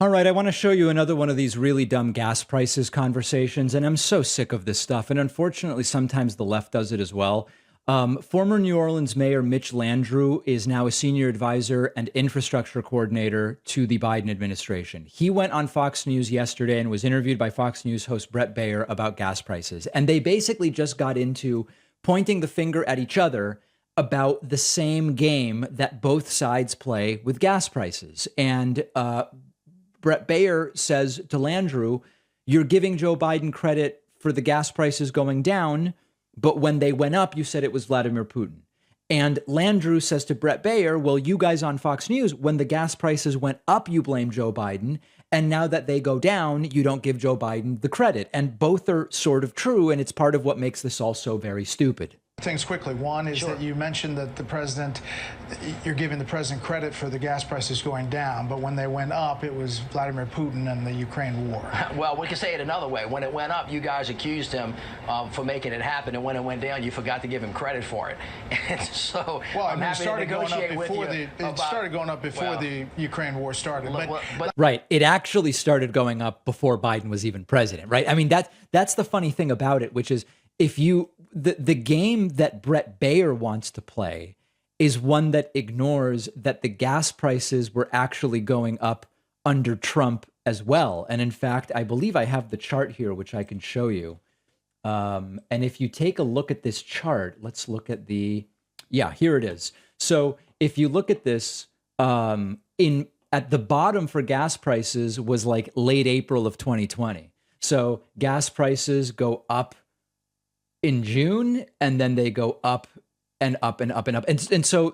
All right, I want to show you another one of these really dumb gas prices conversations, and I'm so sick of this stuff. And unfortunately, sometimes the left does it as well. Former New Orleans Mayor Mitch Landrieu is now a senior advisor and infrastructure coordinator to the Biden administration. He went on Fox News yesterday and was interviewed by Fox News host Bret Baier about gas prices. And they basically just got into pointing the finger at each other about the same game that both sides play with gas prices. And Bret Baier says to Landrieu, you're giving Joe Biden credit for the gas prices going down, but when they went up, you said it was Vladimir Putin. And Landrieu says to Bret Baier, well, you guys on Fox News, when the gas prices went up, you blame Joe Biden. And now that they go down, you don't give Joe Biden the credit. And both are sort of true. And it's part of what makes this all so very stupid. Things quickly. One is that you mentioned that you're giving the president credit for the gas prices going down, but when they went up, it was Vladimir Putin and the Ukraine war. Well, we can say it another way. When it went up, you guys accused him for making it happen, and when it went down, you forgot to give him credit for it. And so, well, I'm happy to negotiate with you. It started going up before the Ukraine war started. But right, it actually started going up before Biden was even president, right? I mean, that's the funny thing about it, which is the game that Bret Baier wants to play is one that ignores that the gas prices were actually going up under Trump as well. And in fact, I believe I have the chart here, which I can show you. And if you take a look at this chart, let's look at here it is. So if you look at this, at the bottom for gas prices was like late April of 2020. So gas prices go up in June, and then they go up and up and up and up. And so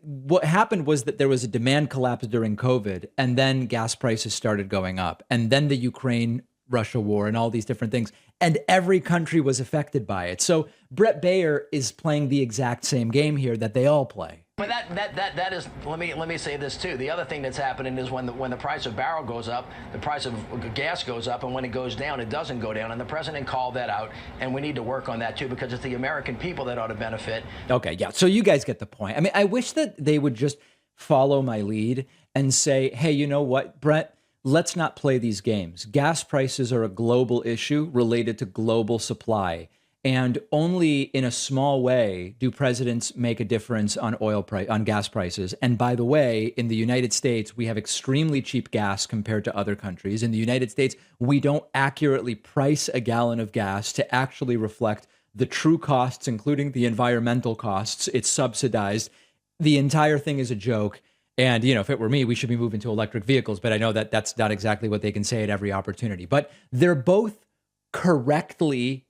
what happened was that there was a demand collapse during COVID, and then gas prices started going up, and then the Ukraine-Russia war and all these different things. And every country was affected by it. So Bret Baier is playing the exact same game here that they all play. But that is, let me say this too. The other thing that's happening is when the price of barrel goes up, the price of gas goes up, and when it goes down, it doesn't go down. And the president called that out, and we need to work on that too, because it's the American people that ought to benefit. Okay, yeah. So you guys get the point. I mean, I wish that they would just follow my lead and say, hey, you know what, Bret? Let's not play these games. Gas prices are a global issue related to global supply. And only in a small way do presidents make a difference on on gas prices. And by the way, in the United States, we have extremely cheap gas compared to other countries. In the United States, we don't accurately price a gallon of gas to actually reflect the true costs, including the environmental costs. It's subsidized. The entire thing is a joke. And, you know, if it were me, we should be moving to electric vehicles. But I know that that's not exactly what they can say at every opportunity. But they're both correctly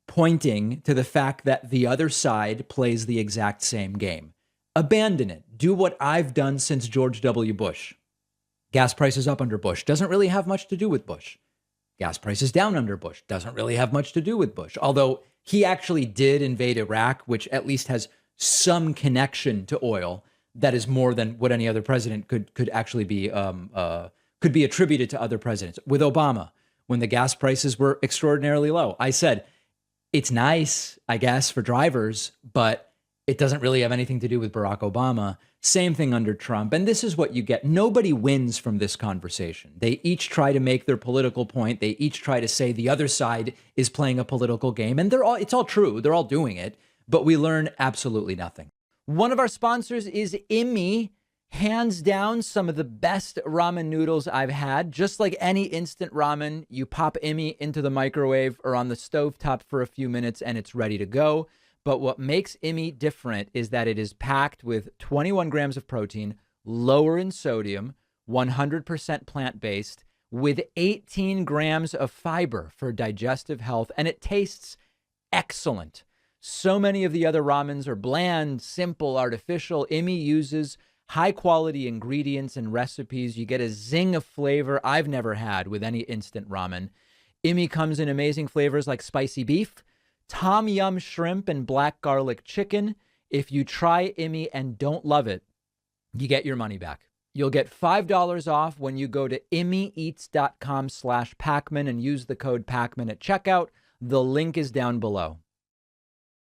pointing to the fact that the other side plays the exact same game. Abandon it. Do what I've done since George W. Bush. Gas prices up under Bush. Doesn't really have much to do with Bush. Gas prices down under Bush. Doesn't really have much to do with Bush. Although he actually did invade Iraq, which at least has some connection to oil that is more than what any other president could actually be, could be attributed to other presidents. With Obama, when the gas prices were extraordinarily low, I said, it's nice, I guess, for drivers, but it doesn't really have anything to do with Barack Obama. Same thing under Trump. And this is what you get. Nobody wins from this conversation. They each try to make their political point. They each try to say the other side is playing a political game. And it's all true. They're all doing it. But we learn absolutely nothing. One of our sponsors is Immi. Hands down, some of the best ramen noodles I've had. Just like any instant ramen, you pop Immi into the microwave or on the stovetop for a few minutes and it's ready to go. But what makes Immi different is that it is packed with 21 grams of protein, lower in sodium, 100% plant-based, with 18 grams of fiber for digestive health, and it tastes excellent. So many of the other ramens are bland, simple, artificial. Immi uses high quality ingredients and recipes. You get a zing of flavor I've never had with any instant ramen. Immi comes in amazing flavors like spicy beef, tom yum shrimp, and black garlic chicken. If you try Immi and don't love it, you get your money back. You'll get $5 off when you go to immieats.com/Pacman and use the code Pacman at checkout. The link is down below.